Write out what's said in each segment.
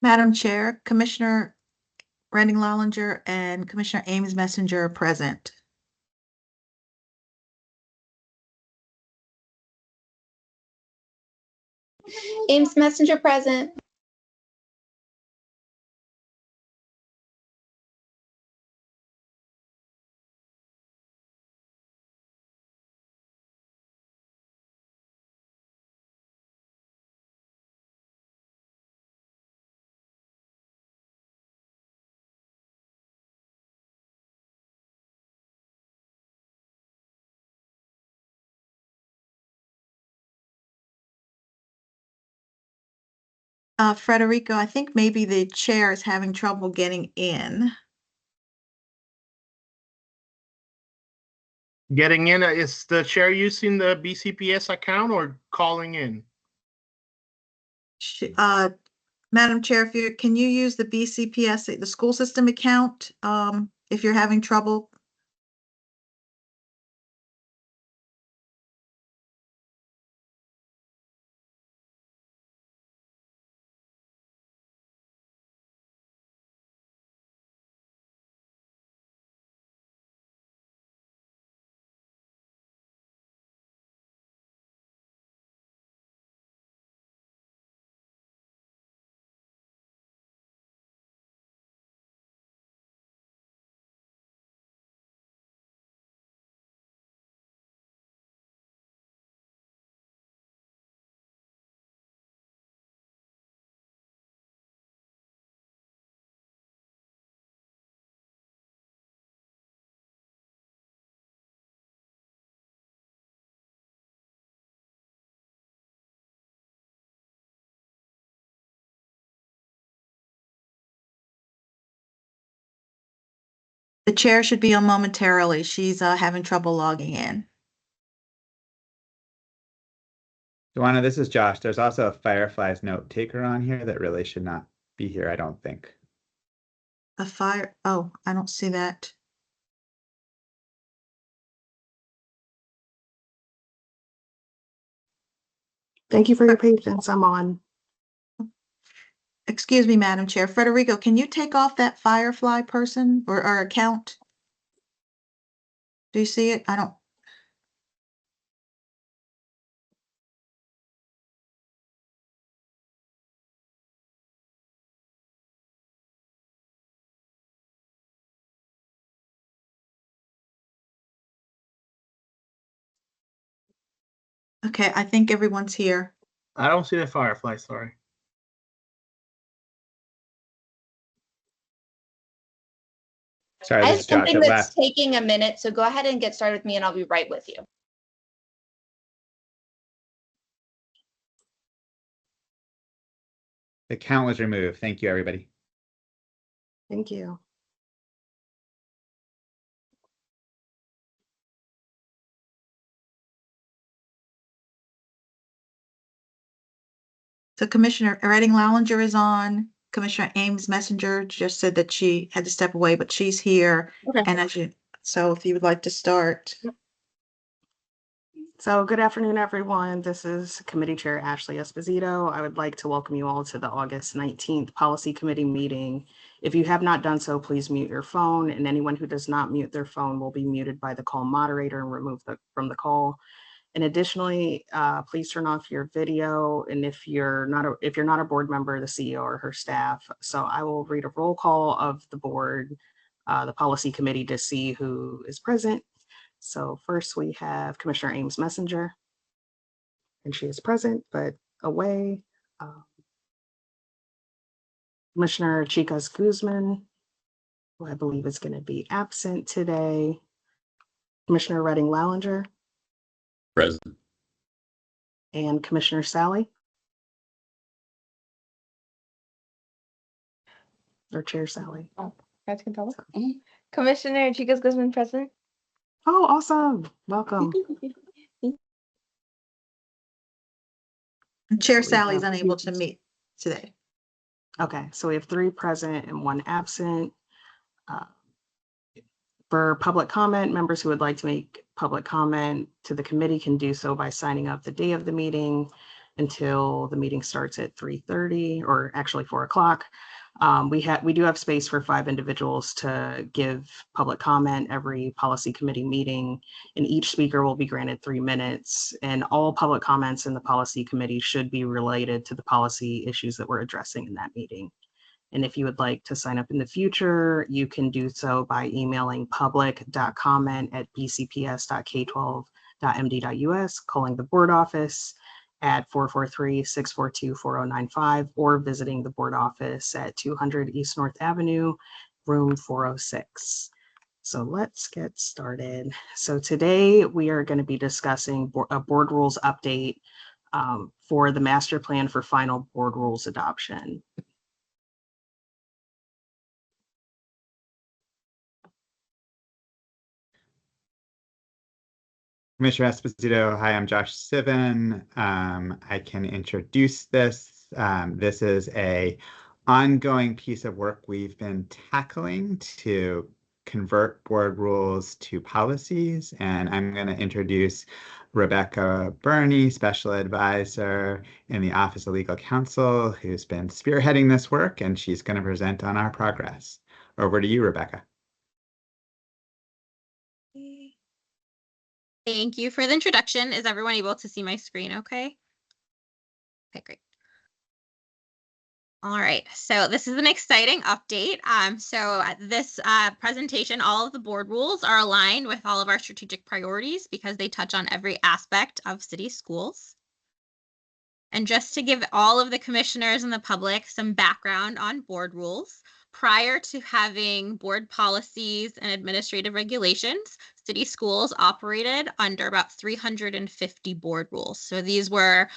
Madam Chair, Commissioner Redding Lallinger and Commissioner Ames Messenger are present. Ames Messenger present. Frederico, I think maybe the chair is having trouble getting in. Getting in, is the chair using the BCPS account or calling in? Madam Chair, can you use the BCPS, the school system account, if you're having trouble? The chair should be on momentarily. She's having trouble logging in. Joanna, this is Josh. There's also a Fireflies note taker on here that really should not be here, I don't think. Oh, I don't see that. Thank you for your patience. I'm on. Excuse me, Madam Chair. Frederico, can you take off that Firefly person or account? Do you see it? I don't. Okay, I think everyone's here. I don't see the Firefly, sorry. Sorry, I this have is Josh. something At that's last, taking a minute, so go ahead and get started with me and I'll be right with you. the count was removed. Thank you, everybody. Thank you. So Commissioner Redding Lallinger is on. Commissioner Ames Messenger just said that she had to step away, but she's here. Okay. And so if you would like to start. So good afternoon, everyone. This is Committee Chair Ashley Esposito. I would like to welcome you all to the August 19th Policy Committee meeting. If you have not done so, please mute your phone, and anyone who does not mute their phone will be muted by the call moderator and removed from the call. And additionally, please turn off your video. And if you're not a board member, the CEO or her staff. So I will read a roll call of the board, the policy committee, to see who is present. So first we have Commissioner Ames Messenger, and she is present but away. Commissioner Chicas Guzman, who I believe is going to be absent today. Commissioner Redding Lallinger. Present. And Commissioner Sally. Or Chair Sally. Commissioner Chicas Guzman present. Oh, awesome. Welcome. Chair Sally is unable to meet today. Okay, so we have 3 present and 1 absent. For public comment, members who would like to make public comment to the committee can do so by signing up the day of the meeting. until the meeting starts at 3:30, or actually 4 o'clock. We do have space for 5 individuals to give public comment every policy committee meeting, and each speaker will be granted 3 minutes. And all public comments in the policy committee should be related to the policy issues that we're addressing in that meeting. And if you would like to sign up in the future, you can do so by emailing public.comment@bcps.k12.md.us, calling the board office at 443-642-4095, or visiting the board office at 200 East North Avenue, room 406. So let's get started. So today we are going to be discussing a board rules update for the master plan for final board rules adoption. Commissioner Esposito, hi, I'm Josh Sivan. I can introduce this. This is a ongoing piece of work we've been tackling to convert board rules to policies, and I'm going to introduce Rebecca Burney, Special Advisor in the Office of Legal Counsel, who's been spearheading this work, and she's going to present on our progress. Over to you, Rebecca. Thank you for the introduction. Is everyone able to see my screen okay? Okay, great. All right, so this is an exciting update. This presentation, all of the board rules are aligned with all of our strategic priorities because they touch on every aspect of city schools. And just to give all of the commissioners and the public some background on board rules, prior to having board policies and administrative regulations, city schools operated under about 350 board rules. So these were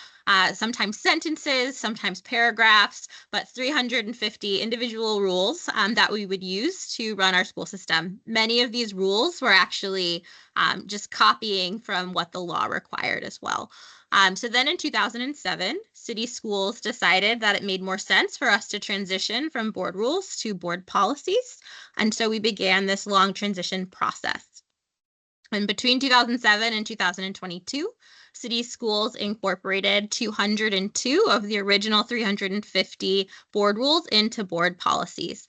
sometimes sentences, sometimes paragraphs, but 350 individual rules that we would use to run our school system. Many of these rules were actually just copying from what the law required as well. So then in 2007, city schools decided that it made more sense for us to transition from board rules to board policies. And so we began this long transition process. And between 2007 and 2022, city schools incorporated 202 of the original 350 board rules into board policies.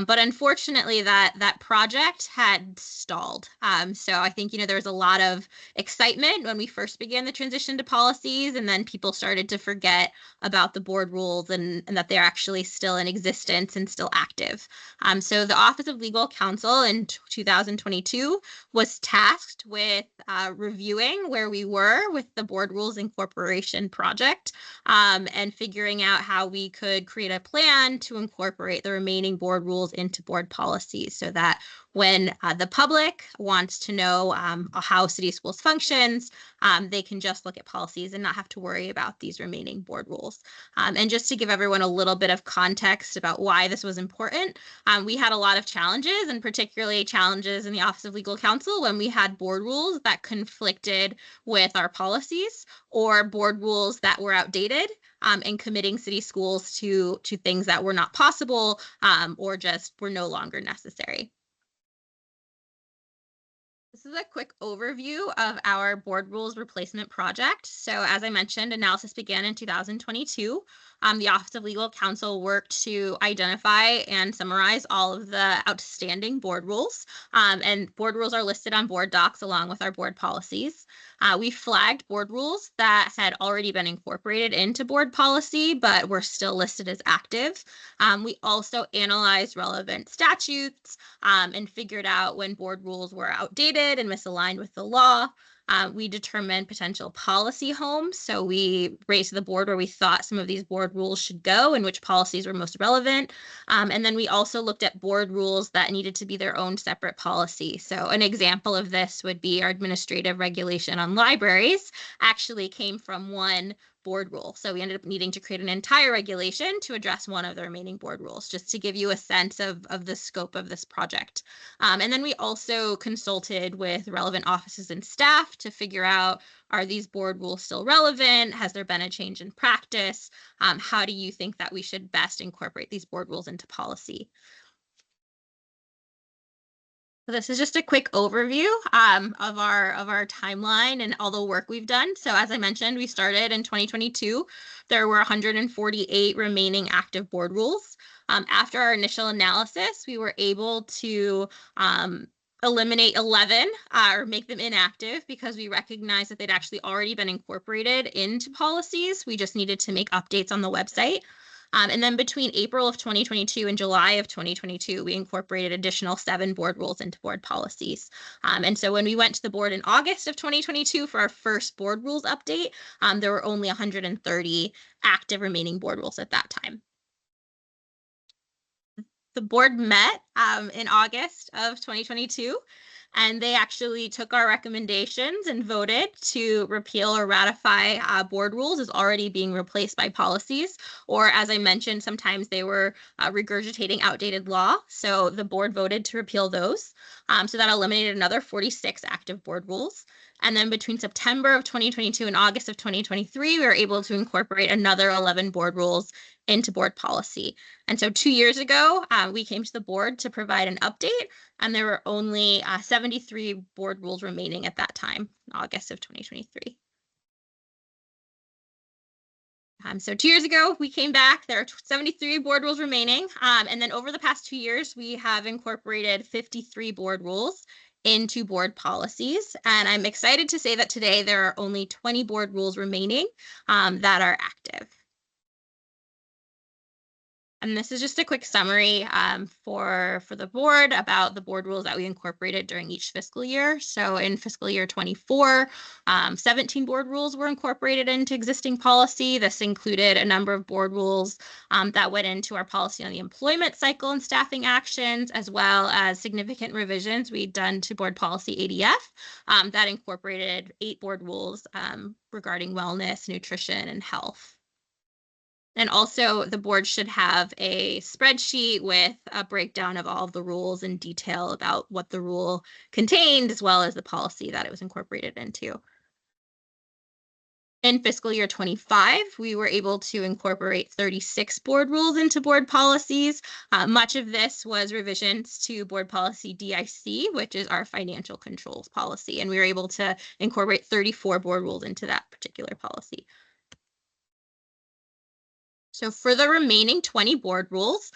But unfortunately, that project had stalled. So I think, there was a lot of excitement when we first began the transition to policies, and then people started to forget about the board rules and that they're actually still in existence and still active. So the Office of Legal Counsel in 2022 was tasked with reviewing where we were with the board rules incorporation project and figuring out how we could create a plan to incorporate the remaining board rules into board policies so that when the public wants to know how city schools functions, they can just look at policies and not have to worry about these remaining board rules. And just to give everyone a little bit of context about why this was important, we had a lot of challenges, and particularly challenges in the Office of Legal Counsel when we had board rules that conflicted with our policies or board rules that were outdated and committing city schools to things that were not possible or just were no longer necessary. This is a quick overview of our board rules replacement project. So as I mentioned, analysis began in 2022. The Office of Legal Counsel worked to identify and summarize all of the outstanding board rules. And board rules are listed on board docs along with our board policies. We flagged board rules that had already been incorporated into board policy, but were still listed as active. We also analyzed relevant statutes and figured out when board rules were outdated and misaligned with the law. We determined potential policy homes. So we raised the board where we thought some of these board rules should go and which policies were most relevant. And then we also looked at board rules that needed to be their own separate policy. So an example of this would be our administrative regulation on libraries actually came from one board rule. So we ended up needing to create an entire regulation to address one of the remaining board rules, just to give you a sense of the scope of this project. And then we also consulted with relevant offices and staff to figure out, are these board rules still relevant? Has there been a change in practice? How do you think that we should best incorporate these board rules into policy? So this is just a quick overview of our timeline and all the work we've done. So as I mentioned, we started in 2022. There were 148 remaining active board rules. After our initial analysis, we were able to eliminate 11 or make them inactive because we recognized that they'd actually already been incorporated into policies. We just needed to make updates on the website. And then between April of 2022 and July of 2022, we incorporated additional 7 board rules into board policies. And so when we went to the board in August of 2022 for our first board rules update, there were only 130 active remaining board rules at that time. The board met in August of 2022, and they actually took our recommendations and voted to repeal or ratify board rules as already being replaced by policies, or as I mentioned, sometimes they were regurgitating outdated law. So the board voted to repeal those. So that eliminated another 46 active board rules. And then between September of 2022 and August of 2023, we were able to incorporate another 11 board rules into board policy. And so 2 years ago, we came to the board to provide an update, and there were only 73 board rules remaining at that time, August of 2023. So 2 years ago, we came back, there are 73 board rules remaining. And then over the past 2 years, we have incorporated 53 board rules into board policies. And I'm excited to say that today there are only 20 board rules remaining that are active. And this is just a quick summary for the board about the board rules that we incorporated during each fiscal year. So in fiscal year 24, 17 board rules were incorporated into existing policy. This included a number of board rules that went into our policy on the employment cycle and staffing actions, as well as significant revisions we'd done to board policy ADF that incorporated 8 board rules regarding wellness, nutrition, and health. And also the board should have a spreadsheet with a breakdown of all of the rules in detail about what the rule contained, as well as the policy that it was incorporated into. In fiscal year 25, we were able to incorporate 36 board rules into board policies. Much of this was revisions to board policy DIC, which is our financial controls policy. And we were able to incorporate 34 board rules into that particular policy. So for the remaining 20 board rules,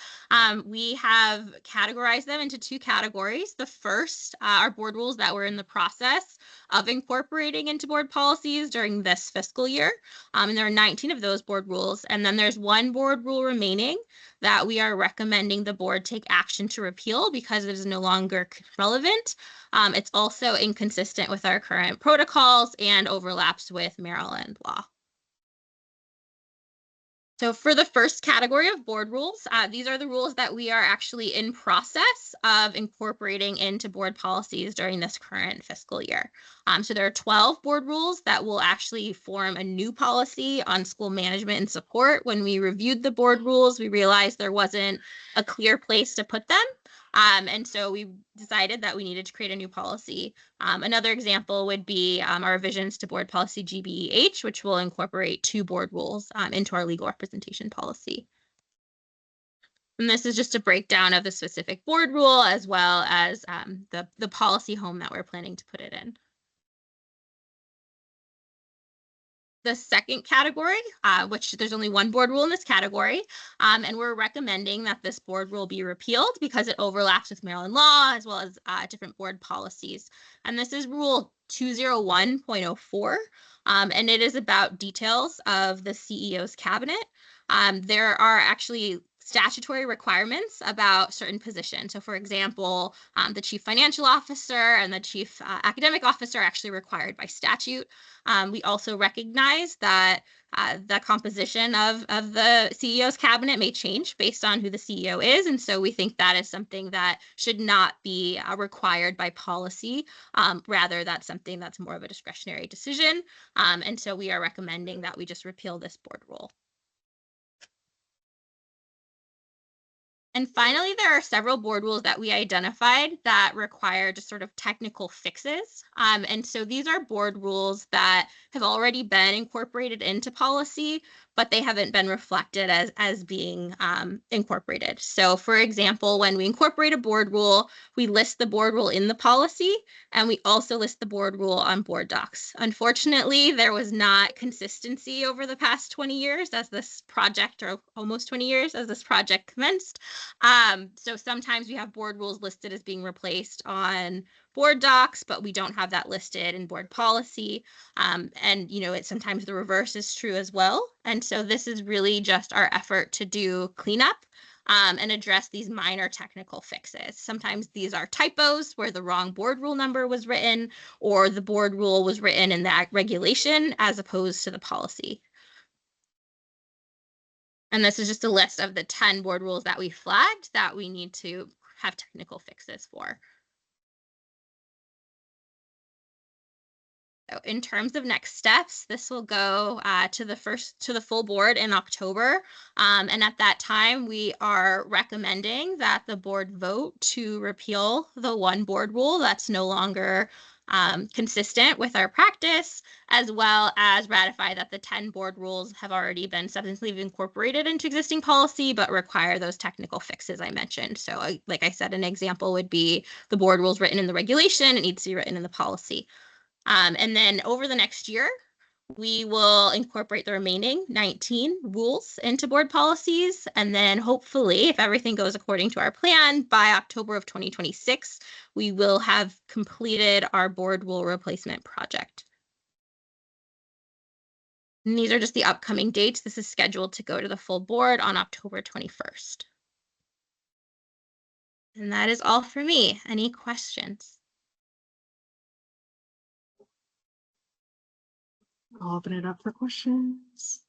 we have categorized them into 2 categories. The first are board rules that were in the process of incorporating into board policies during this fiscal year. And there are 19 of those board rules. And then there's 1 board rule remaining that we are recommending the board take action to repeal because it is no longer relevant. It's also inconsistent with our current protocols and overlaps with Maryland law. So for the first category of board rules, these are the rules that we are actually in process of incorporating into board policies during this current fiscal year. So there are 12 board rules that will actually form a new policy on school management and support. When we reviewed the board rules, we realized there wasn't a clear place to put them. And so we decided that we needed to create a new policy. Another example would be our revisions to board policy GBEH, which will incorporate 2 board rules into our legal representation policy. And this is just a breakdown of the specific board rule as well as the policy home that we're planning to put it in. The second category, which there's only 1 board rule in this category, and we're recommending that this board rule be repealed because it overlaps with Maryland law as well as different board policies. And this is Rule 201.04, and it is about details of the CEO's cabinet. There are actually statutory requirements about certain positions. So for example, the chief financial officer and the chief academic officer are actually required by statute. We also recognize that the composition of the CEO's cabinet may change based on who the CEO is. And so we think that is something that should not be required by policy. Rather, that's something that's more of a discretionary decision. And so we are recommending that we just repeal this board rule. And finally, there are several board rules that we identified that require just sort of technical fixes. And so these are board rules that have already been incorporated into policy, but they haven't been reflected as being incorporated. So for example, when we incorporate a board rule, we list the board rule in the policy, and we also list the board rule on board docs. Unfortunately, there was not consistency over the past 20 years as this project, or almost 20 years as this project commenced. So sometimes we have board rules listed as being replaced on board docs, but we don't have that listed in board policy. And, you know, sometimes the reverse is true as well. And so this is really just our effort to do cleanup and address these minor technical fixes. Sometimes these are typos where the wrong board rule number was written, or the board rule was written in that regulation as opposed to the policy. And this is just a list of the 10 board rules that we flagged that we need to have technical fixes for. So in terms of next steps, this will go to the full board in October. And at that time, we are recommending that the board vote to repeal the one board rule that's no longer consistent with our practice, as well as ratify that the 10 board rules have already been substantively incorporated into existing policy, but require those technical fixes I mentioned. So like I said, an example would be the board rules written in the regulation, it needs to be written in the policy. And then over the next year, we will incorporate the remaining 19 rules into board policies. And then hopefully, if everything goes according to our plan, by October of 2026, we will have completed our board rule replacement project. And these are just the upcoming dates. This is scheduled to go to the full board on October 21st. And that is all for me. Any questions? I'll open it up for questions.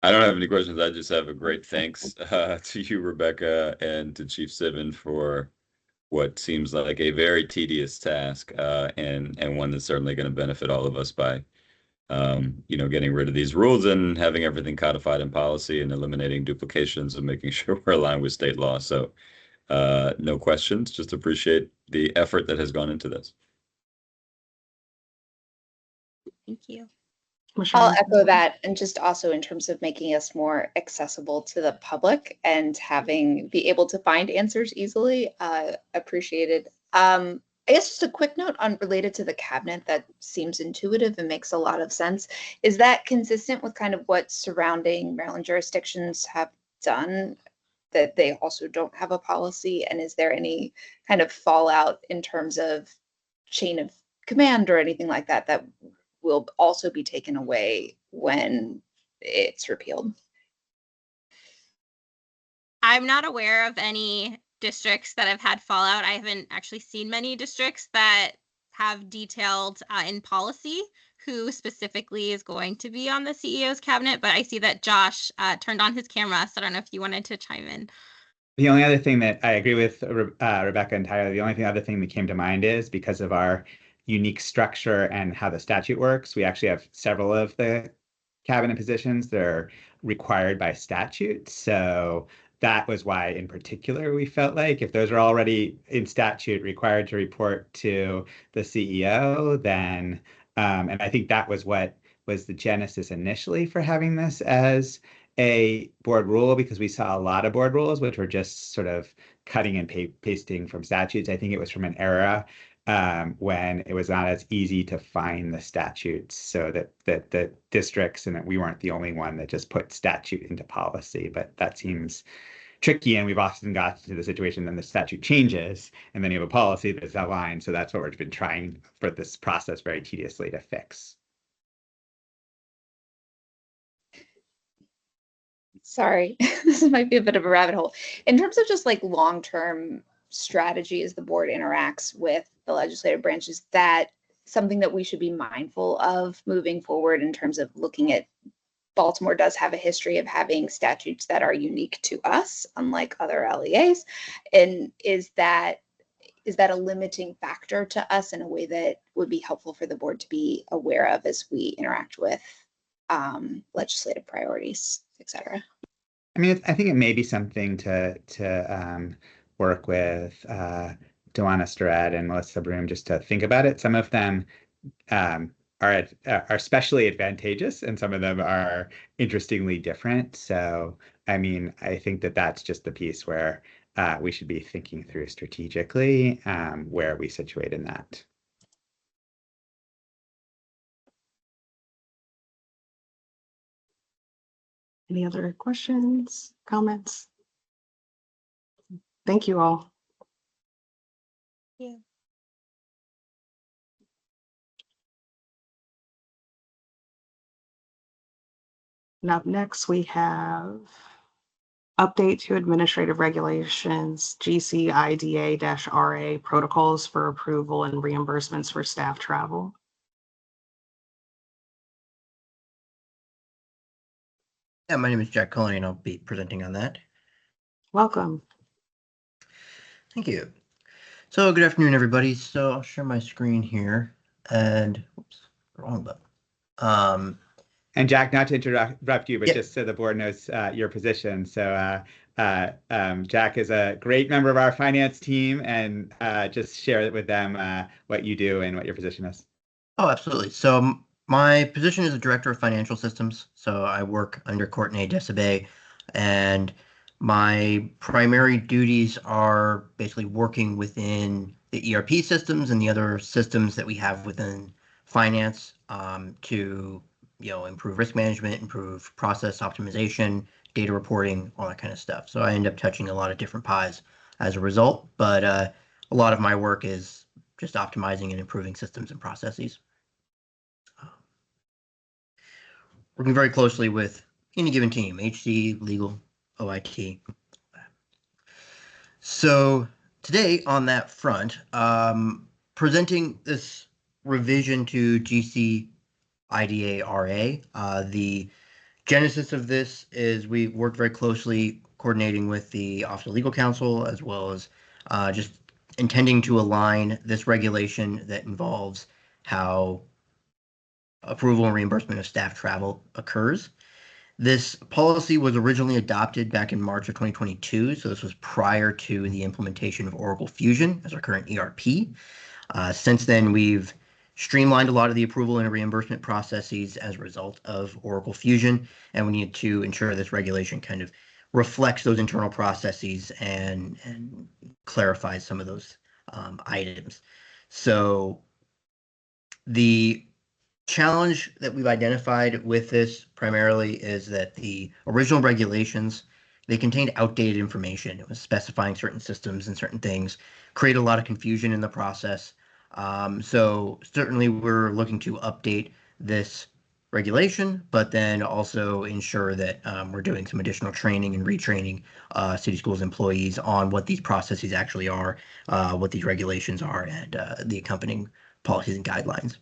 I don't have any questions. I just have a great thanks to you, Rebecca, and to Chief Sivan for what seems like a very tedious task, and one that's certainly going to benefit all of us by getting rid of these rules and having everything codified in policy and eliminating duplications and making sure we're aligned with state law. So no questions, just appreciate the effort that has gone into this. Thank you. I'll echo that, and just also in terms of making us more accessible to the public and be able to find answers easily, appreciated. I guess just a quick note related to the cabinet that seems intuitive and makes a lot of sense. Is that consistent with kind of what surrounding Maryland jurisdictions have done, that they also don't have a policy? And is there any kind of fallout in terms of chain of command or anything like that that will also be taken away when it's repealed? I'm not aware of any districts that have had fallout. I haven't actually seen many districts that have detailed in policy who specifically is going to be on the CEO's cabinet, but I see that Josh turned on his camera, so I don't know if you wanted to chime in. The only other thing that I agree with Rebecca entirely, the only other thing that came to mind is because of our unique structure and how the statute works, we actually have several of the cabinet positions that are required by statute. So that was why, in particular, we felt like if those are already in statute required to report to the CEO, then, and I think that was what was the genesis initially for having this as a board rule, because we saw a lot of board rules which were just sort of cutting and pasting from statutes. I think it was from an era when it was not as easy to find the statutes, so that the districts, and that we weren't the only one that just put statute into policy. But that seems tricky, and we've often got to the situation then the statute changes and then you have a policy that's outlined. So that's what we've been trying for this process very tediously to fix. Sorry, this might be a bit of a rabbit hole. In terms of just like long-term strategy as the board interacts with the legislative branch, is that something that we should be mindful of moving forward in terms of looking at? Baltimore does have a history of having statutes that are unique to us, unlike other LEAs. And is that a limiting factor to us in a way that would be helpful for the board to be aware of as we interact with legislative priorities, et cetera? I mean, I think it may be something to work with Dewana Starrett and Melissa Broom just to think about it. Some of them are are especially advantageous, and some of them are interestingly different. So, I mean, I think that that's just the piece where we should be thinking through strategically where we situate in that. Any other questions, comments? Thank you all. Yeah. And up next, we have update to administrative regulations, GCIDA-RA protocols for approval and reimbursements for staff travel. Yeah, my name is Jack Coney, and I'll be presenting on that. Welcome. Thank you. So good afternoon, everybody. So I'll share my screen here, and whoops, wrong button. And Jack, not to interrupt you, but Yeah. just so the board knows your position. So Jack is a great member of our finance team, and just share with them what you do and what your position is. Oh, absolutely. So my position is the Director of Financial Systems. So I work under Courtney Desabé, and my primary duties are basically working within the ERP systems and the other systems that we have within finance to improve risk management, improve process optimization, data reporting, all that kind of stuff. So I end up touching a lot of different pies as a result, but a lot of my work is just optimizing and improving systems and processes. Working very closely with any given team, HC, legal, OIT. So today on that front, presenting this revision to GCIDA-RA. The genesis of this is we worked very closely coordinating with the Office of Legal Counsel, as well as just intending to align this regulation that involves how approval and reimbursement of staff travel occurs. This policy was originally adopted back in March of 2022, so this was prior to the implementation of Oracle Fusion as our current ERP. Since then, we've streamlined a lot of the approval and reimbursement processes as a result of Oracle Fusion, and we need to ensure this regulation kind of reflects those internal processes and clarifies some of those items. So the challenge that we've identified with this primarily is that the original regulations, they contained outdated information. It was specifying certain systems and certain things, create a lot of confusion in the process. So certainly we're looking to update this regulation, but then also ensure that we're doing some additional training and retraining City Schools employees on what these processes actually are, what these regulations are, and the accompanying policies and guidelines.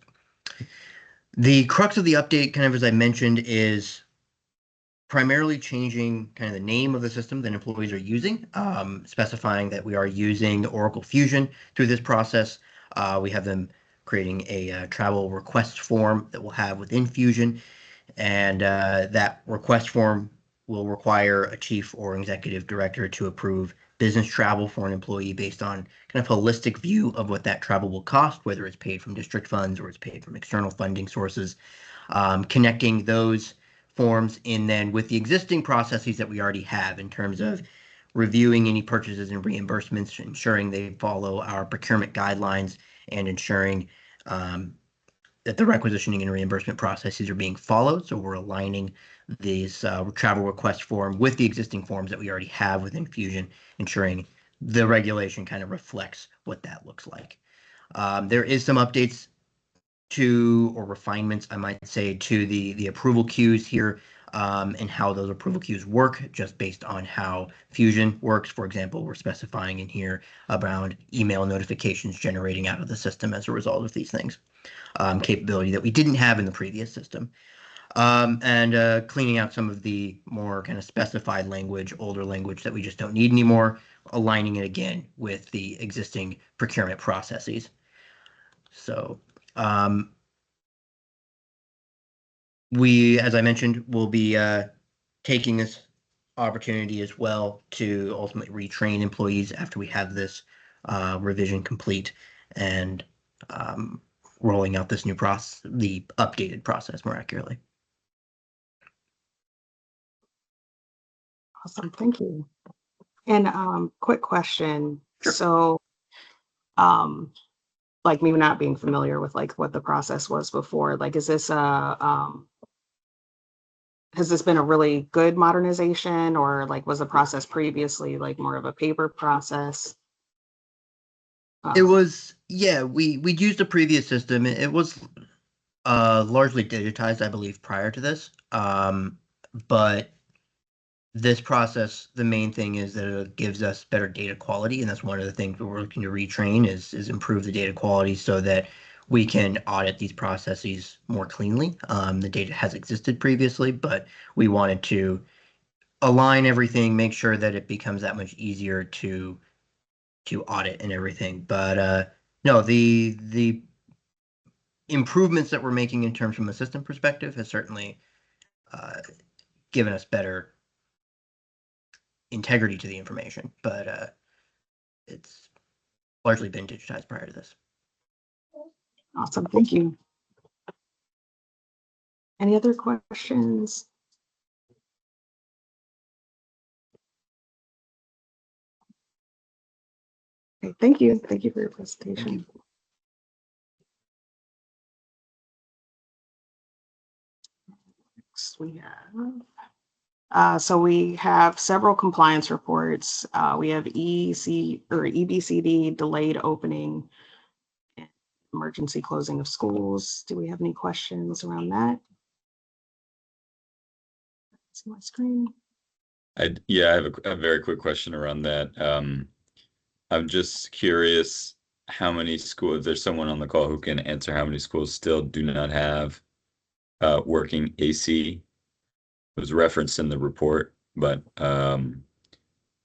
The crux of the update, kind of as I mentioned, is primarily changing kind of the name of the system that employees are using, specifying that we are using Oracle Fusion through this process. We have them creating a travel request form that we'll have within Fusion, and that request form will require a chief or executive director to approve business travel for an employee based on kind of holistic view of what that travel will cost, whether it's paid from district funds or it's paid from external funding sources, connecting those forms in then with the existing processes that we already have in terms of reviewing any purchases and reimbursements, ensuring they follow our procurement guidelines, and ensuring that the requisitioning and reimbursement processes are being followed. So we're aligning these travel request form with the existing forms that we already have within Fusion, ensuring the regulation kind of reflects what that looks like. There is some updates to, or refinements, I might say, to the approval queues here, and how those approval queues work, just based on how Fusion works. For example, we're specifying in here around email notifications generating out of the system as a result of these things, capability that we didn't have in the previous system. And cleaning out some of the more kind of specified language, older language that we just don't need anymore, aligning it again with the existing procurement processes. So we, as I mentioned, will be taking this opportunity as well to ultimately retrain employees after we have this revision complete. And rolling out this new process, the updated process more accurately. Awesome, thank you. And quick question. Sure. So like me not being familiar with like what the process was before, like is this has this been a really good modernization, or like was the process previously like more of a paper process? It was, yeah, we'd used a previous system. It was largely digitized, I believe, prior to this. But this process, the main thing is that it gives us better data quality, and that's one of the things we're looking to retrain is improve the data quality so that we can audit these processes more cleanly. The data has existed previously, but we wanted to align everything, make sure that it becomes that much easier to audit and everything. But no, the improvements that we're making in terms from a system perspective has certainly given us better integrity to the information, but it's largely been digitized prior to this. Awesome, thank you. Any other questions? Okay, thank you. Thank you for your presentation. Next we have, so we have several compliance reports. We have EBCD delayed opening, and emergency closing of schools. Do we have any questions around that? See my screen. I have a very quick question around that. I'm just curious how many schools, if there's someone on the call who can answer how many schools still do not have working AC. It was referenced in the report, but I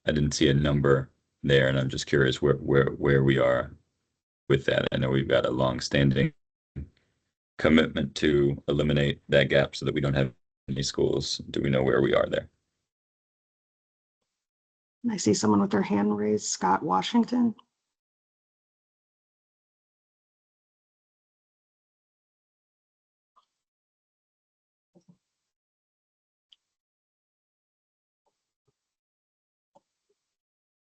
didn't see a number there, and I'm just curious where we are with that. I know we've got a long-standing commitment to eliminate that gap so that we don't have any schools. Do we know where we are there? I see someone with their hand raised, Scott Washington.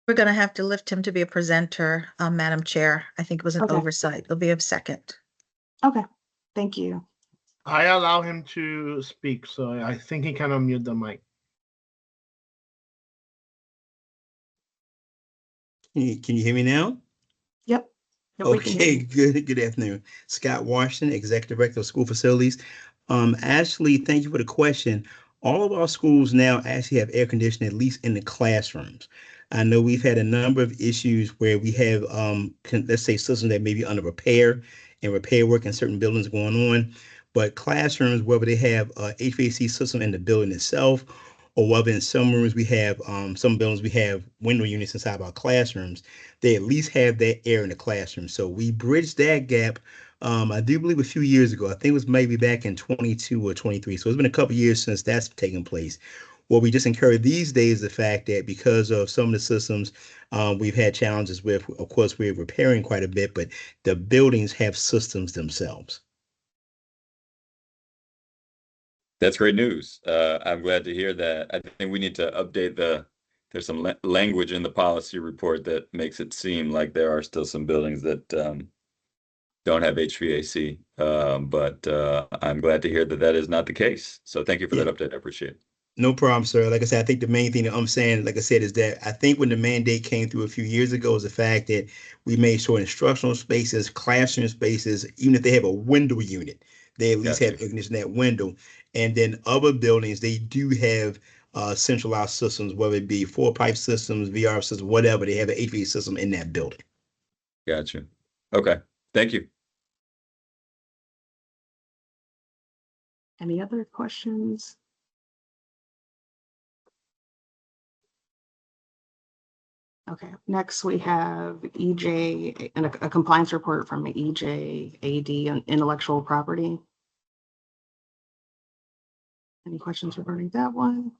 We're going to have to lift him to be a presenter, Madam Chair. I think it was an Okay. oversight. It'll be a second. Okay, thank you. I allow him to speak, so I think he can unmute the mic. Can you hear me now? Yep. Yep, we can hear Okay, you. good afternoon. Scott Washington, Executive Director of School Facilities. Ashley, thank you for the question. All of our schools now actually have air conditioning, at least in the classrooms. I know we've had a number of issues where we have, let's say, systems that may be under repair and repair work in certain buildings going on. But classrooms, whether they have a HVAC system in the building itself, or whether in some rooms we have, some buildings we have window units inside of our classrooms, they at least have that air in the classroom. So we bridged that gap. I do believe a few years ago. I think it was maybe back in 22 or 23. So it's been a couple years since that's taken place. What we just encourage these days the fact that because of some of the systems we've had challenges with, of course, we're repairing quite a bit, but the buildings have systems themselves. That's great news. I'm glad to hear that. I think we need to update there's some language in the policy report that makes it seem like there are still some buildings that don't have HVAC. But I'm glad to hear that that is not the case. So thank you for that update. I appreciate it. No problem, sir. Like I said, I think the main thing that I'm saying, like I said, is that I think when the mandate came through a few years ago is the fact that we made sure instructional spaces, classroom spaces, even if they have a window unit, they at least Gotcha. have air conditioning in that window. And then other buildings, they do have centralized systems, whether it be four pipe systems, VR systems, whatever, they have an HVAC system in that building. Gotcha. Okay. Thank you. Any other questions? Okay, next we have EJ and a compliance report from EJ AD on intellectual property. Any questions regarding that one?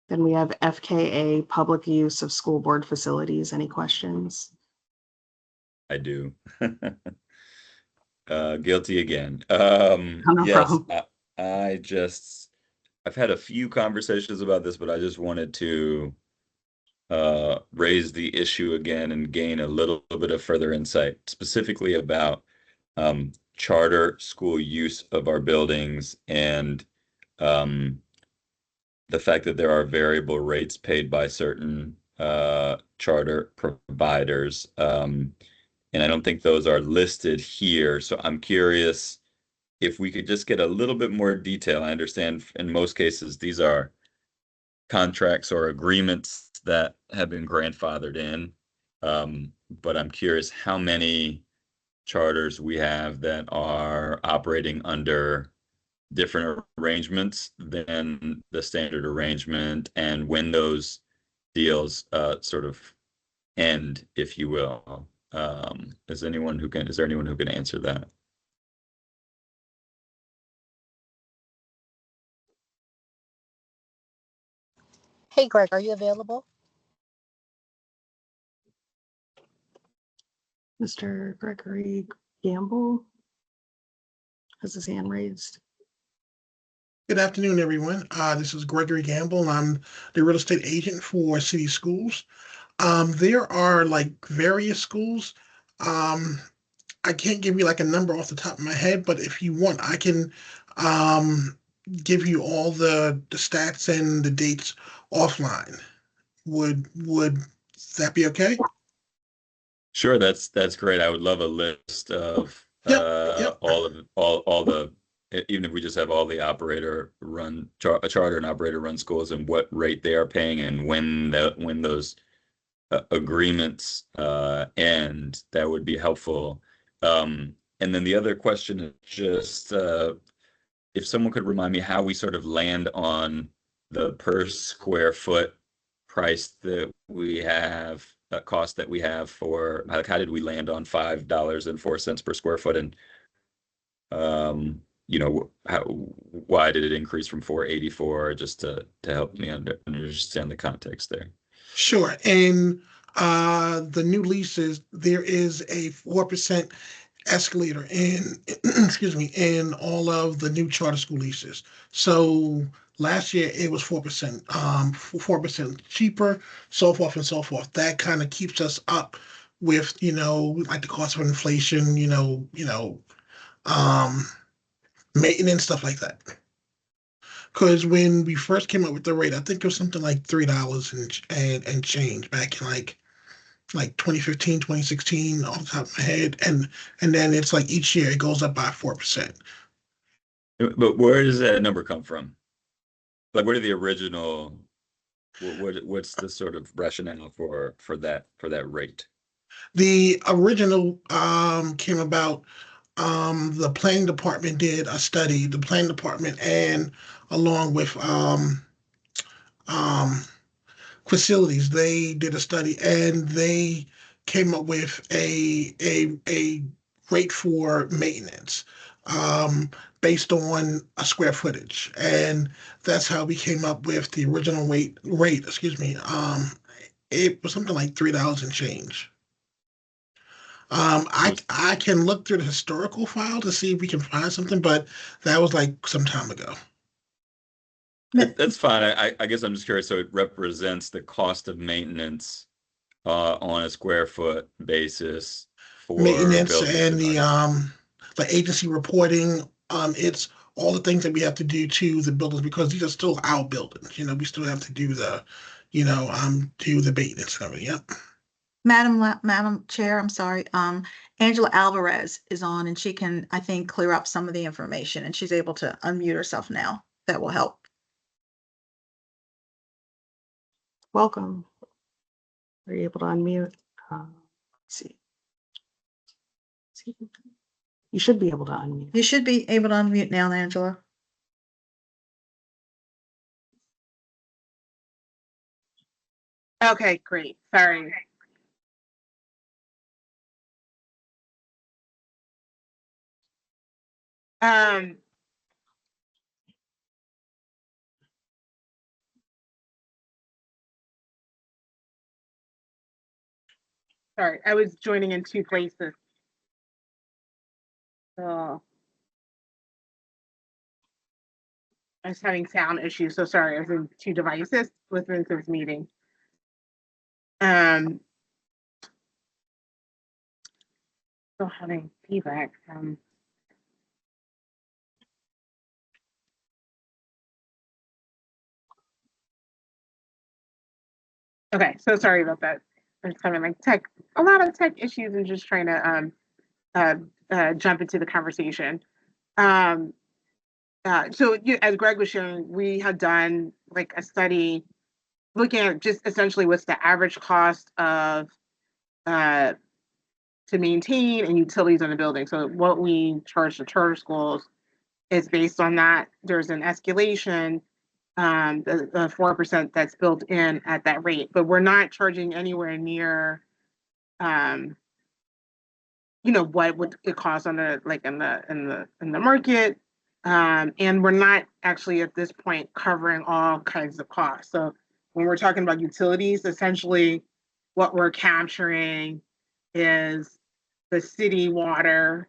Then we have FKA public use of school board facilities. Any questions? I do. Guilty again. No Yes, problem. I've had a few conversations about this, but I just wanted to raise the issue again and gain a little bit of further insight, specifically about charter school use of our buildings and the fact that there are variable rates paid by certain charter providers. And I don't think those are listed here. So I'm curious if we could just get a little bit more detail. I understand in most cases these are contracts or agreements that have been grandfathered in. But I'm curious how many charters we have that are operating under different arrangements than the standard arrangement, and when those deals sort of end, if you will. Is there anyone who can answer that? Hey, Greg, are you available? Mr. Gregory Gamble has his hand raised. Good afternoon, everyone. This is Gregory Gamble, and I'm the real estate agent for City Schools. There are like various schools. I can't give you like a number off the top of my head, but if you want, I can give you all the stats and the dates offline. Would that be okay? Sure, that's great. I would love a list of Yep. all the, even if we just have all the charter and operator run schools and what rate they are paying and when those agreements end, that would be helpful. And then the other question is just if someone could remind me how we sort of land on the per square foot price that we have, cost that we have for, like, how did we land on $5.04 per square foot? And why did it increase from 484? Just to help me understand the context there. Sure. In the new leases, there is a 4% escalator in excuse me, in all of the new charter school leases. So last year it was 4%, 4% cheaper, so forth and so forth. That kind of keeps us up with, like the cost of inflation, maintenance, stuff like that. Because when we first came up with the rate, I think it was something like $3 and change back in like 2015, 2016, off the top of my head. And then it's like each year it goes up by 4%. But where does that number come from? Like, where did the original, what's the sort of rationale for that rate? The original came about, the planning department did a study, the planning department, and along with facilities, they did a study and they came up with a rate for maintenance based on a square footage, and that's how we came up with the original rate. Excuse me. It was something like $3 and change. I can look through the historical file to see if we can find something, but that was like some time ago. That's fine. I guess I'm just curious. So it represents the cost of maintenance on a square foot basis for Maintenance buildings and the agency reporting. It's all the things that we have to do to the buildings because these are still our buildings. We still have to do the, do the maintenance and everything. Yep. Madam Chair, I'm sorry. Angela Alvarez is on and she can, I think, clear up some of the information and she's able to unmute herself now. That will help. Welcome. Are you able to unmute? Let's see. You should be able to unmute. You should be able to unmute now, Angela. Okay, great. Sorry. Sorry, I was joining in two places. Oh. I was having sound issues, so sorry. I was in two devices listening to this meeting. Still having feedback from. Okay, so sorry about that. I'm just having like a lot of tech issues and just trying to jump into the conversation. So as Greg was sharing, we had done like a study looking at just essentially what's the average cost of to maintain and utilities in a building. So what we charge the charter schools is based on that. There's an escalation, the 4% that's built in at that rate, but we're not charging anywhere near, what would it cost on the like in the market, and we're not actually at this point covering all kinds of costs. So when we're talking about utilities, essentially what we're capturing is the city water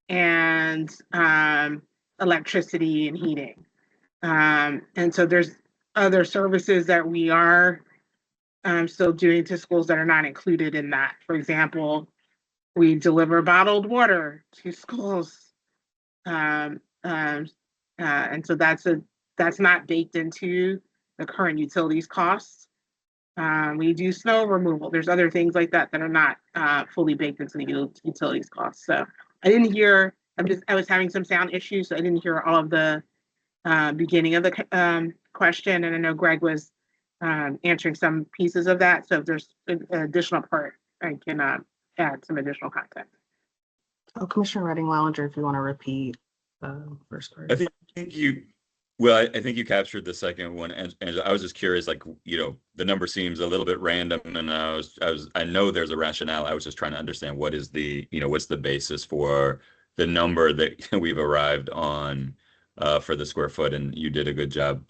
and electricity and heating. And so there's other services that we are still doing to schools that are not included in that. For example, we deliver bottled water to schools. And so that's not baked into the current utilities costs. We do snow removal. There's other things like that that are not fully baked into the utilities costs. So I didn't hear, I was having some sound issues, so I didn't hear all of the beginning of the question. And I know Greg was answering some pieces of that. So if there's an additional part, I can add some additional content. Oh, Commissioner Redding-Wallinger, if you want to repeat the first part. I think you captured the second one, and I was just curious, like, the number seems a little bit random, and I know there's a rationale. I was just trying to understand what is the, what's the basis for the number that we've arrived on for the square foot, and you did a good job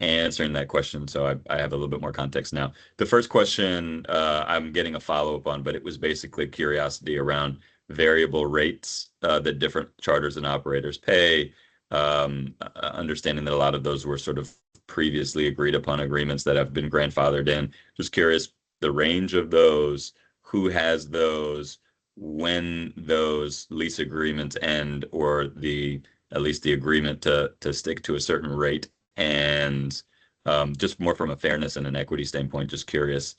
answering that question. So I have a little bit more context now. The first question I'm getting a follow-up on, but it was basically curiosity around variable rates that different charters and operators pay. Understanding that a lot of those were sort of previously agreed upon agreements that have been grandfathered in. Just curious, the range of those, who has those, when those lease agreements end, or at least the agreement to stick to a certain rate, and just more from a fairness and an equity standpoint, just curious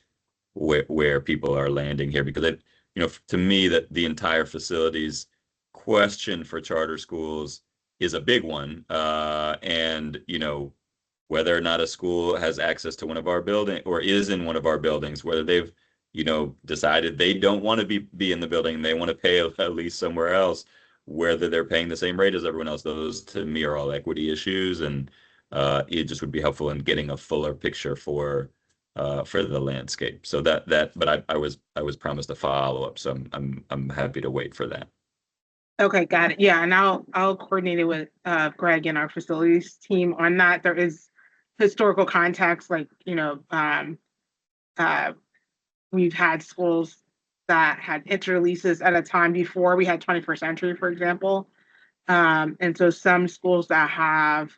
where people are landing here, because to me, that the entire facilities question for charter schools is a big one, and whether or not a school has access to one of our buildings or is in one of our buildings, whether they've decided they don't want to be in the building, they want to pay a lease somewhere else, whether they're paying the same rate as everyone else. Those to me are all equity issues, and it just would be helpful in getting a fuller picture for the landscape. So but I was promised a follow-up, so I'm happy to wait for that. Okay, got it. Yeah, and I'll coordinate it with Greg and our facilities team on that. There is historical context, like we've had schools that had interleases at a time before we had 21st Century, for example, and so some schools that have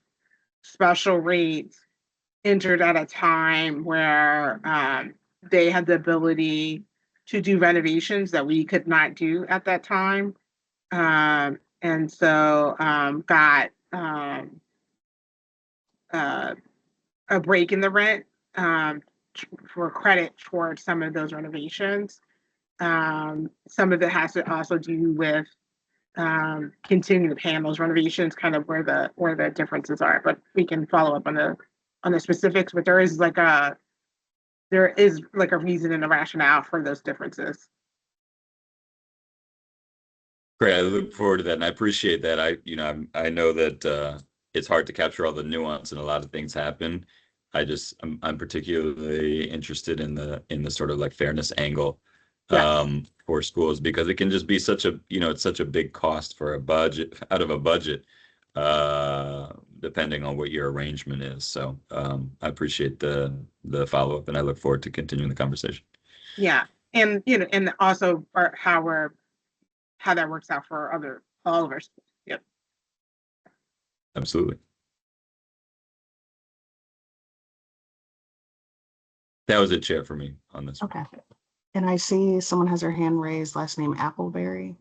special rates entered at a time where they had the ability to do renovations that we could not do at that time. And so got a break in the rent for credit towards some of those renovations. Some of it has to also do with continuing to pay on those renovations, kind of where the differences are. But we can follow up on the specifics. But there is like a reason and a rationale for those differences. Great. I look forward to that, and I appreciate that. I know that it's hard to capture all the nuance, and a lot of things happen. I'm particularly interested in the sort of like fairness angle for schools, because it can just be such a it's such a big cost for a budget, out of a budget, depending on what your arrangement is. So I appreciate the follow-up, and I look forward to continuing the conversation. Yeah, and, and also how that works out for all of our schools. Yep. Absolutely. That was it, Chair, for me on this one. Okay. And I see someone has their hand raised, last name Appleberry.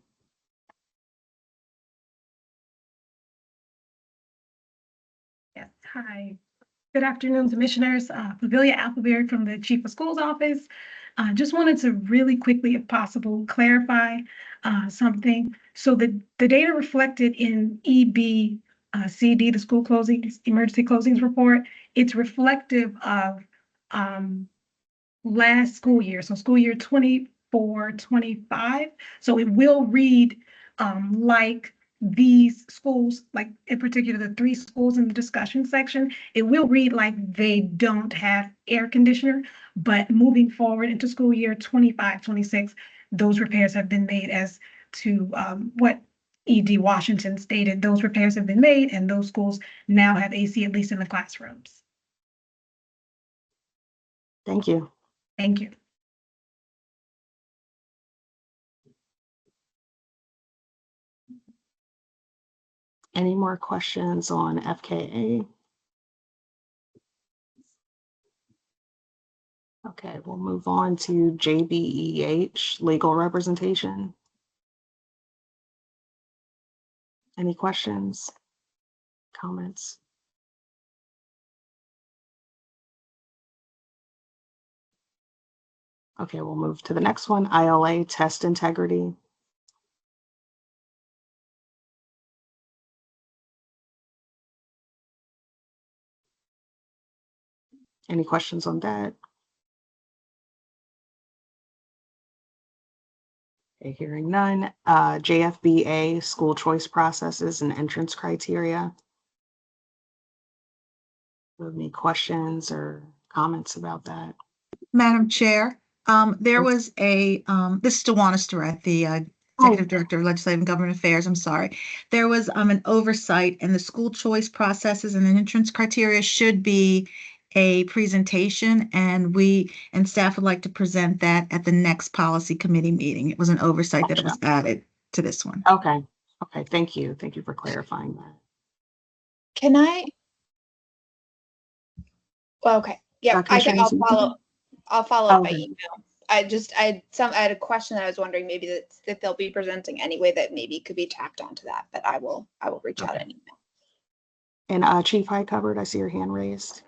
Yes, hi. Good afternoon, Commissioners. Pavilia Appleberry from the Chief of Schools Office. Just wanted to really quickly, if possible, clarify something. So the data reflected in EB CD, the school closings, emergency closings report, it's reflective of last school year, so school year 24-25. So it will read like these schools, like in particular, the 3 schools in the discussion section, it will read like they don't have air conditioner, but moving forward into school year 25-26, those repairs have been made as to what ED Washington stated. Those repairs have been made and those schools now have AC, at least in the classrooms. Thank you. Thank you. Any more questions on FKA? Okay, we'll move on to JBEH, legal representation. Any questions, comments? Okay, we'll move to the next one, ILA, test integrity. Any questions on that? Okay, hearing none. JFBA, school choice processes and entrance criteria. Do you have any questions or comments about that? Madam Chair, there was this is Tawana Starrett, the Executive Director of Legislative and Government Affairs. I'm sorry. There was an oversight, and the school choice processes and entrance criteria should be a presentation, and we and staff would like to present that at the next policy committee meeting. It was an oversight that it was added to this one. Okay. Okay. Thank you. Thank you for clarifying that. Can I? Well, okay. Yeah, I'll follow up by email. I had a question that I was wondering maybe that they'll be presenting anyway that maybe could be tacked onto that, but I will reach out an email. And Chief Highcovered, I see your hand raised.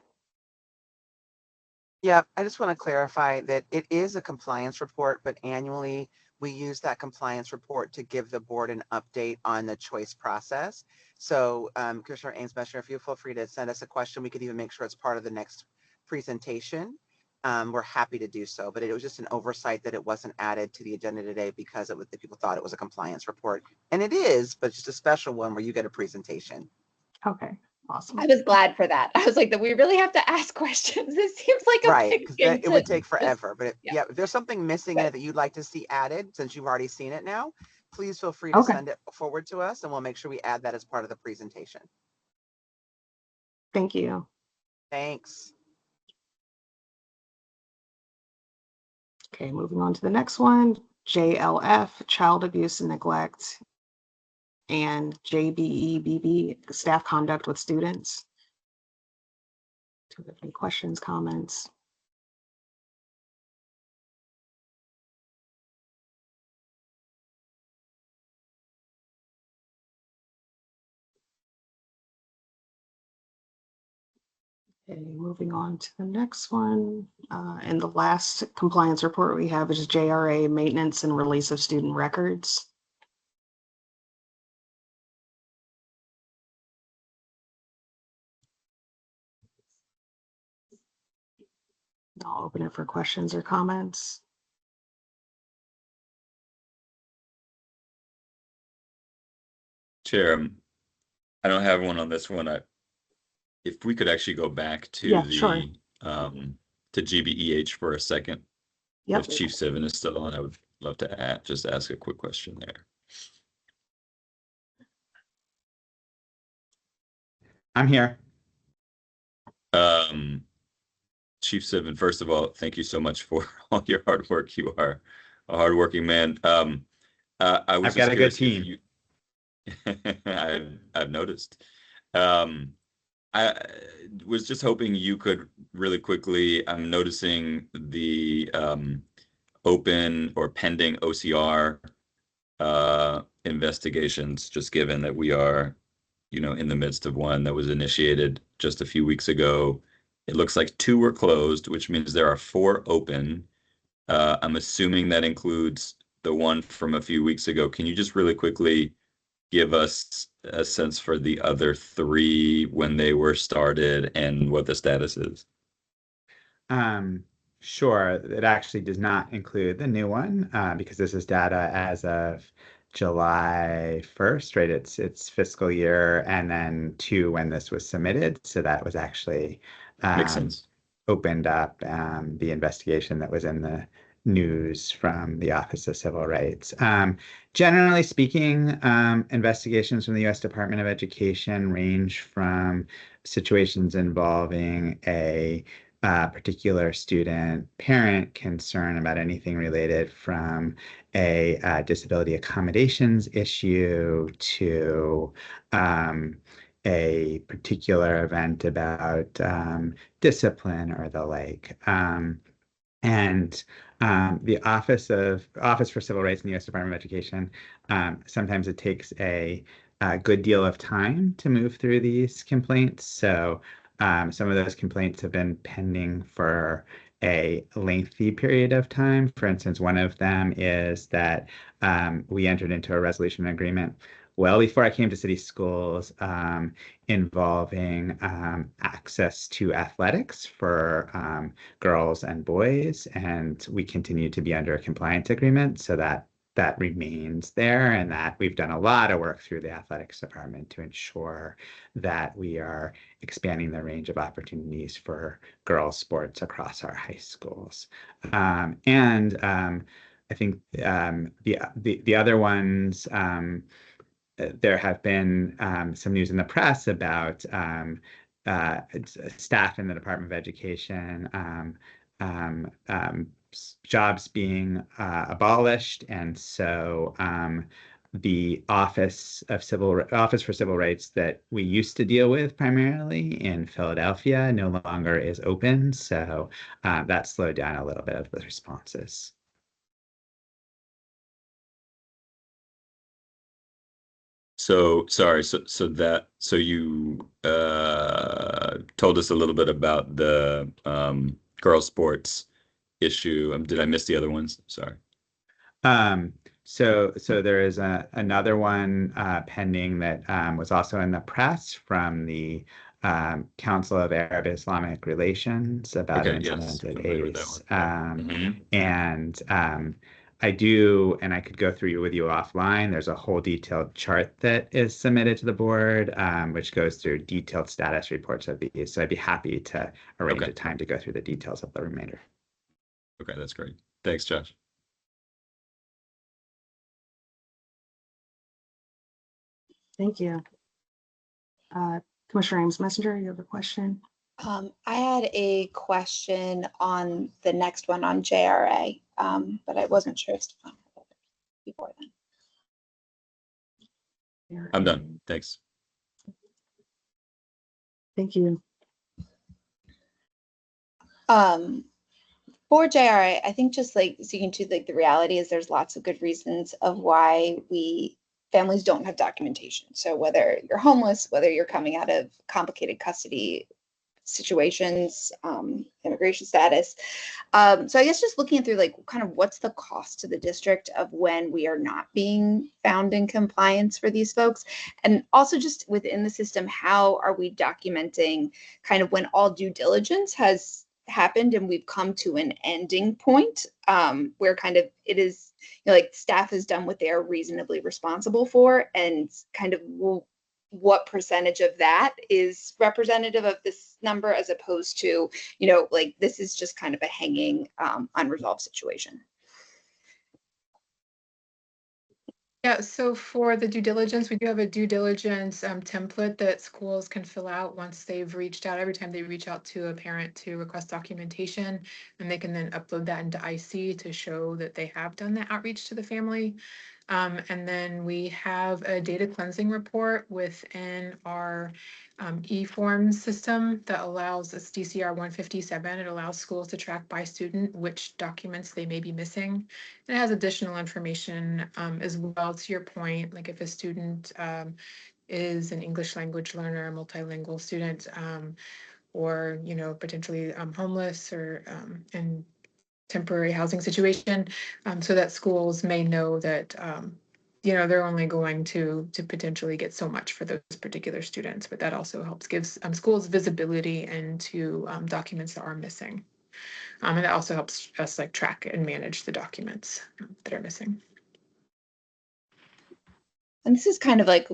Yeah, I just want to clarify that it is a compliance report, but annually we use that compliance report to give the board an update on the choice process. So Commissioner Amesbucher, if you feel free to send us a question, we could even make sure it's part of the next presentation. We're happy to do so, but it was just an oversight that it wasn't added to the agenda today because the people thought it was a compliance report. And it is, but it's just a special one where you get a presentation. Okay. Awesome. I was glad for that. I was like, that we really have to ask questions. This seems like a big thing. It would take forever. But if there's something missing in it that you'd like to see added, since you've already seen it now, please feel free to send it forward to us, and we'll make sure we add that as part of the presentation. Thank you. Thanks. Okay, moving on to the next one, JLF, child abuse and neglect, and JBEBB, staff conduct with students. Do you have any questions, comments? Okay, moving on to the next one. And the last compliance report we have is JRA, maintenance and release of student records. I'll open it for questions or comments. Chair, I don't have one on this one. If we could actually go back to to GBEH for a second. Yep. If Chief Sivan is still on, I would love to just ask a quick question there. I'm here. Chief Sivan, first of all, thank you so much for all your hard work. You are a hardworking man. I was I've got just a good curious if team. you, I've noticed. Um, I was just hoping you could really quickly, I'm noticing the open or pending OCR investigations, just given that we are, in the midst of one that was initiated just a few weeks ago. It looks like 2 were closed, which means there are 4 open. I'm assuming that includes the one from a few weeks ago. Can you just really quickly give us a sense for the other 3, when they were started and what the status is? Sure. It actually does not include the new one because this is data as of July 1st, right? It's fiscal year, and then 2 when this was submitted. So that was actually Makes sense. opened up the investigation that was in the news from the Office of Civil Rights. Generally speaking, investigations from the U.S. Department of Education range from situations involving a particular student parent concern about anything related from a disability accommodations issue to a particular event about discipline or the like. And the Office for Civil Rights in the U.S. Department of Education, sometimes it takes a good deal of time to move through these complaints. So some of those complaints have been pending for a lengthy period of time. For instance, one of them is that we entered into a resolution agreement well before I came to city schools involving access to athletics for girls and boys, and we continue to be under a compliance agreement, so that remains there, and that we've done a lot of work through the athletics department to ensure that we are expanding the range of opportunities for girls sports across our high schools. I think the other ones, there have been some news in the press about staff in the Department of Education, jobs being abolished, and so the Office for Civil Rights that we used to deal with primarily in Philadelphia no longer is open, so that slowed down a little bit of the responses. So sorry, so you told us a little bit about the girls sports issue. Did I miss the other ones? Sorry. So there is another one pending that was also in the press from the Council of Arab Islamic Relations about an incident at ACE. And I do, and I could go through with you offline. There's a whole detailed chart that is submitted to the board, which goes through detailed status reports of these. So I'd be happy to arrange a time to go through the details of the remainder. Okay, that's great. Thanks, Josh. Thank you. Commissioner Ames Messenger, you have a question? I had a question on the next one on JRA, but I wasn't sure if Stefan had it before then. I'm done. Thanks. Thank you. For JRA, I think just like speaking to like the reality is there's lots of good reasons of why families don't have documentation. So whether you're homeless, whether you're coming out of complicated custody situations, immigration status. So I guess just looking through like kind of what's the cost to the district of when we are not being found in compliance for these folks, and also just within the system, how are we documenting kind of when all due diligence has happened and we've come to an ending point where kind of it is, like staff has done what they are reasonably responsible for, and kind of what percentage of that is representative of this number as opposed to, like this is just kind of a hanging unresolved situation. Yeah, so for the due diligence, we do have a due diligence template that schools can fill out once they've reached out, every time they reach out to a parent to request documentation. And they can then upload that into IC to show that they have done the outreach to the family. And then we have a data cleansing report within our e-forms system that allows us DCR 157. It allows schools to track by student which documents they may be missing. And it has additional information as well, to your point, like if a student is an English language learner, a multilingual student, or potentially homeless or in temporary housing situation, so that schools may know that they're only going to potentially get so much for those particular students, but that also helps gives schools visibility into documents that are missing. And that also helps us like track and manage the documents that are missing. And this is kind of like,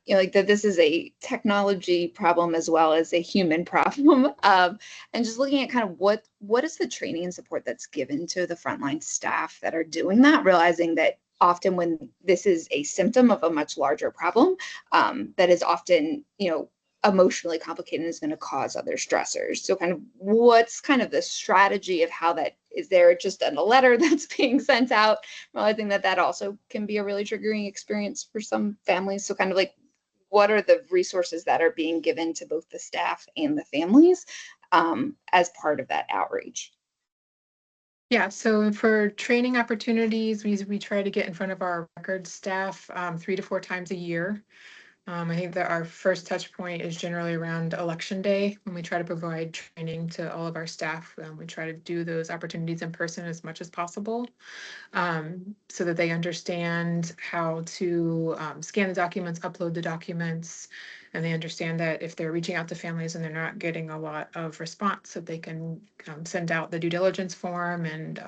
like that this is a technology problem as well as a human problem. And just looking at kind of what is the training and support that's given to the frontline staff that are doing that, realizing that often when this is a symptom of a much larger problem, that is often, emotionally complicated and is going to cause other stressors. So kind of what's kind of the strategy of how that is there just a letter that's being sent out, realizing that that also can be a really triggering experience for some families. So kind of like, what are the resources that are being given to both the staff and the families as part of that outreach? Yeah, so for training opportunities, we try to get in front of our record staff 3 to 4 times a year. I think that our first touch point is generally around election day when we try to provide training to all of our staff. We try to do those opportunities in person as much as possible, so that they understand how to scan the documents, upload the documents, and they understand that if they're reaching out to families and they're not getting a lot of response, that they can send out the due diligence form, and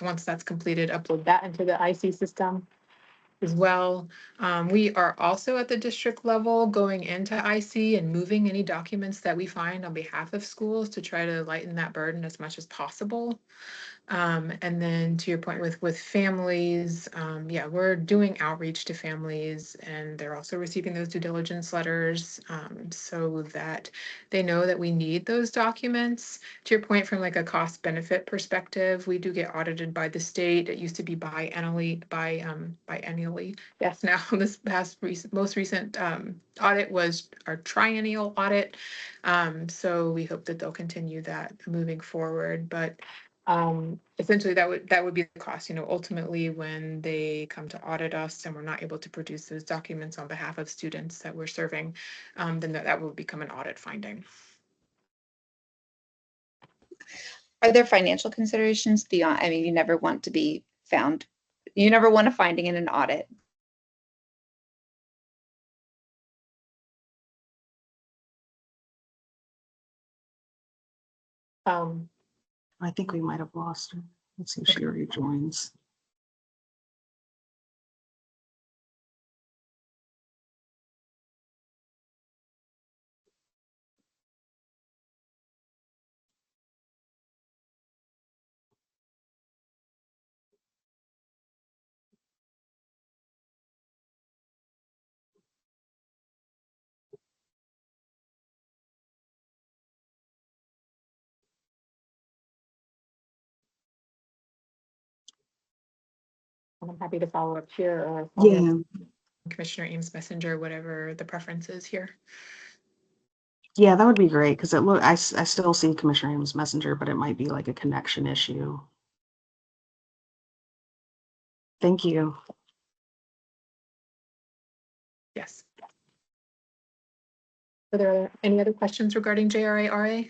once that's completed, upload that into the IC system as well. We are also at the district level going into IC and moving any documents that we find on behalf of schools to try to lighten that burden as much as possible. And then to your point with families, yeah, we're doing outreach to families, and they're also receiving those due diligence letters, so that they know that we need those documents. To your point, from like a cost benefit perspective, we do get audited by the state. It used to be biannually. Yes, now this most recent audit was our triennial audit. So we hope that they'll continue that moving forward. But essentially that would be the cost. Ultimately, when they come to audit us and we're not able to produce those documents on behalf of students that we're serving, then that will become an audit finding. Are there financial considerations beyond? I mean, you never want to be found. You never want a finding in an audit. I think we might have lost her. Let's see if she rejoins. I'm happy to follow up here or follow Yeah. up Commissioner Ames Messenger, whatever the preference is here. Yeah, that would be great, because I still see Commissioner Ames Messenger, but it might be like a connection issue. Thank you. Yes. Are there any other questions regarding JRA-RA?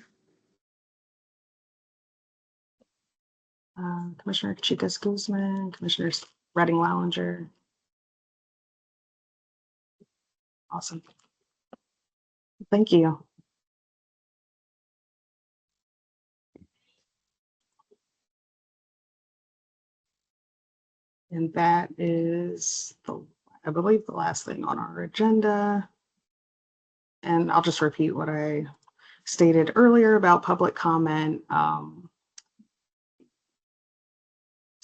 Commissioner Chicas Guzman, Commissioner Redding Wallinger. Awesome. Thank you. And that is, I believe, the last thing on our agenda. And I'll just repeat what I stated earlier about public comment.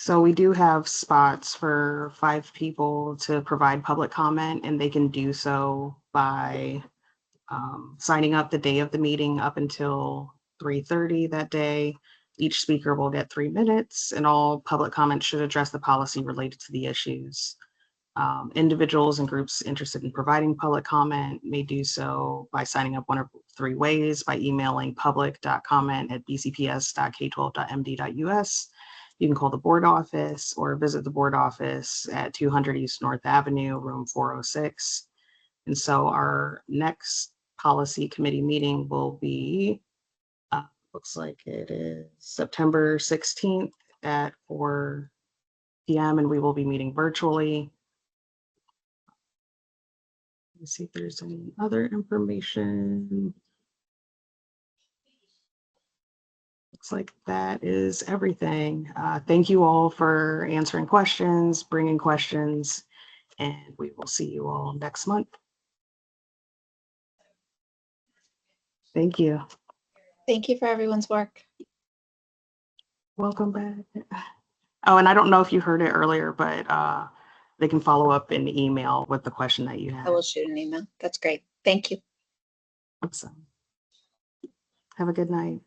So we do have spots for 5 people to provide public comment, and they can do so by signing up the day of the meeting up until 3:30 that day. Each speaker will get 3 minutes, and all public comments should address the policy related to the issues. Individuals and groups interested in providing public comment may do so by signing up one of 3 ways: by emailing public.comment@bcps.k12.md.us. You can call the board office or visit the board office at 200 East North Avenue, room 406. And so our next policy committee meeting will be, looks like it is September 16th at 4 p.m. and we will be meeting virtually. Let's see if there's any other information. Looks like that is everything. Thank you all for answering questions, bringing questions, and we will see you all next month. Thank you. Thank you for everyone's work. Welcome back. Oh, and I don't know if you heard it earlier, but they can follow up in email with the question that you I had. will shoot an email. That's great. Thank you. Awesome. Have a good night.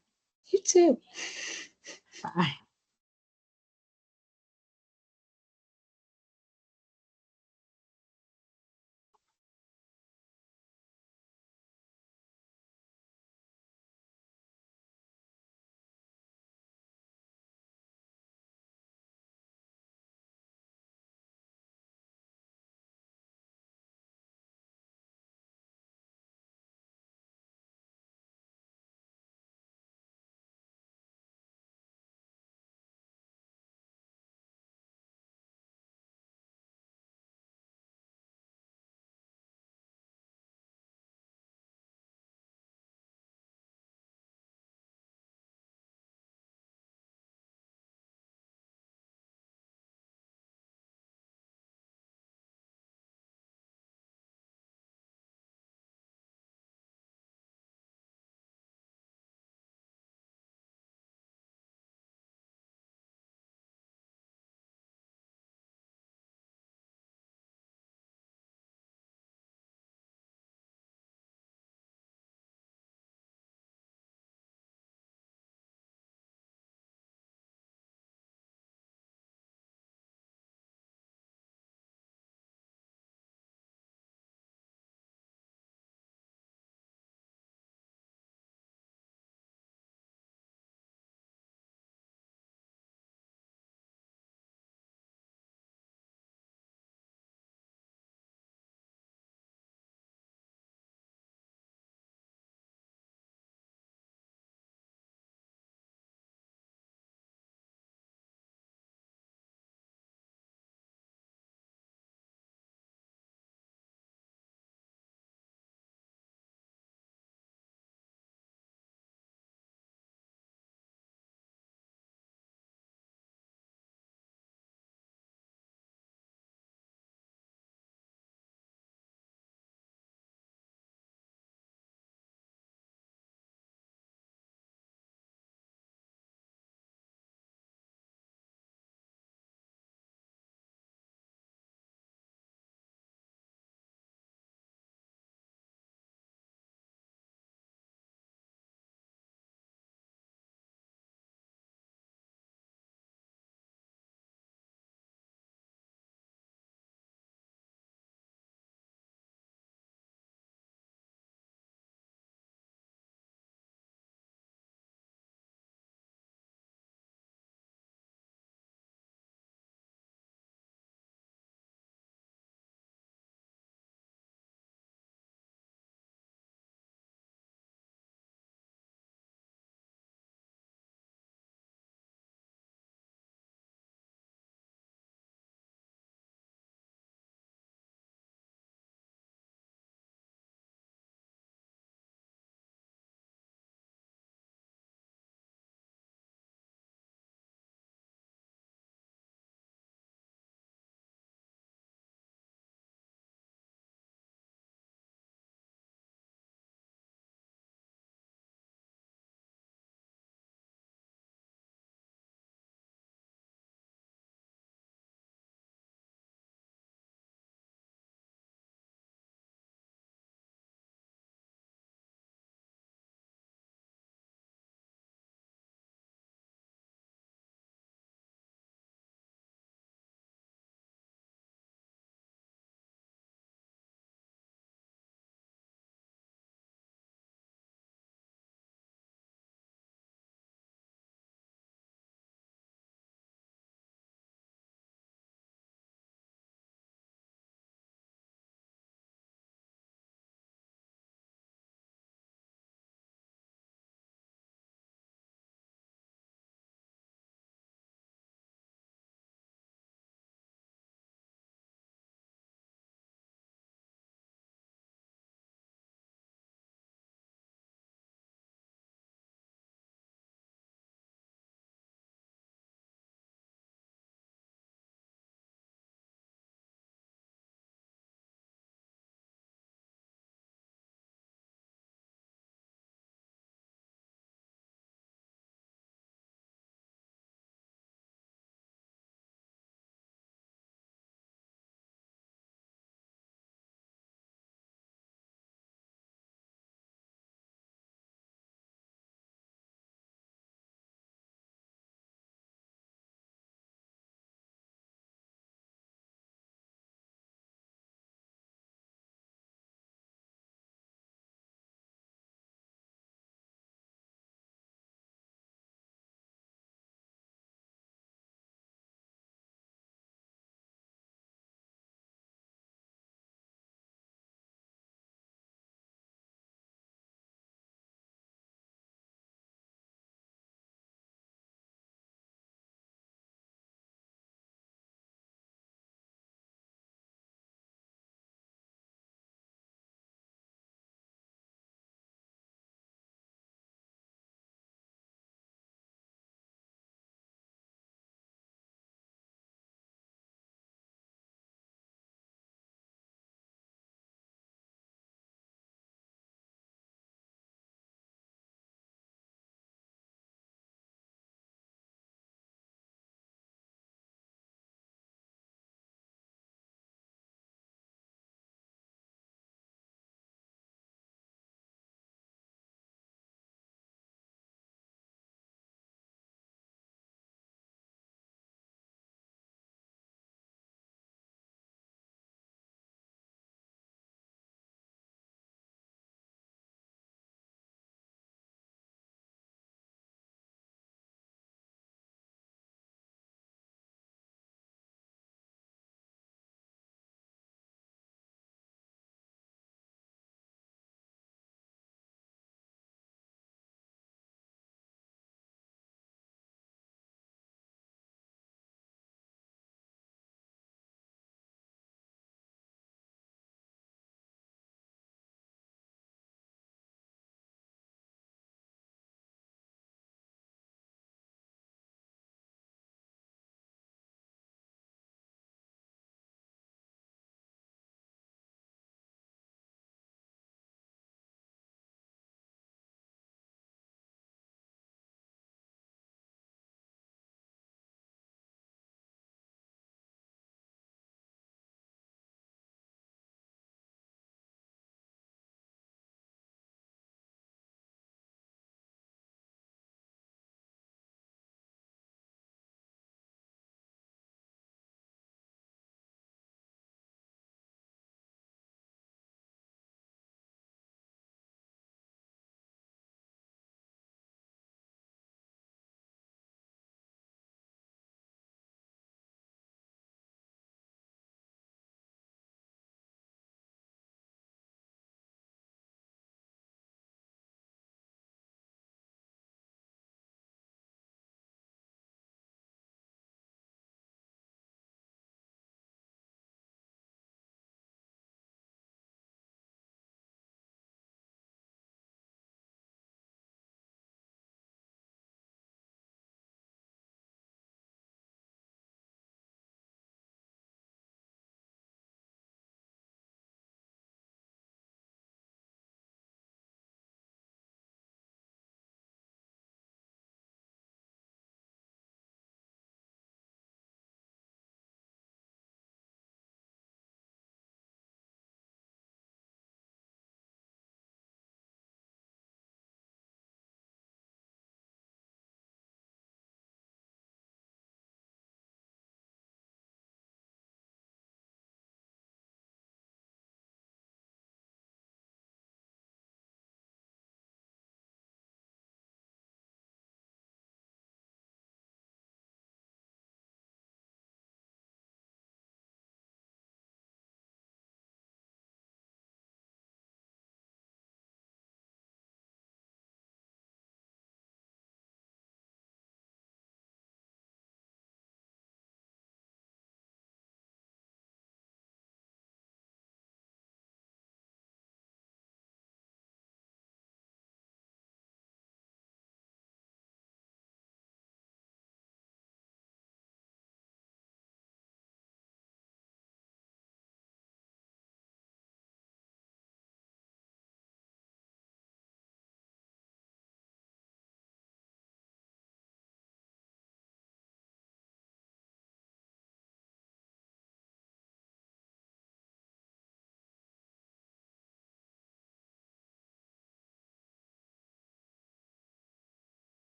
You too. Bye.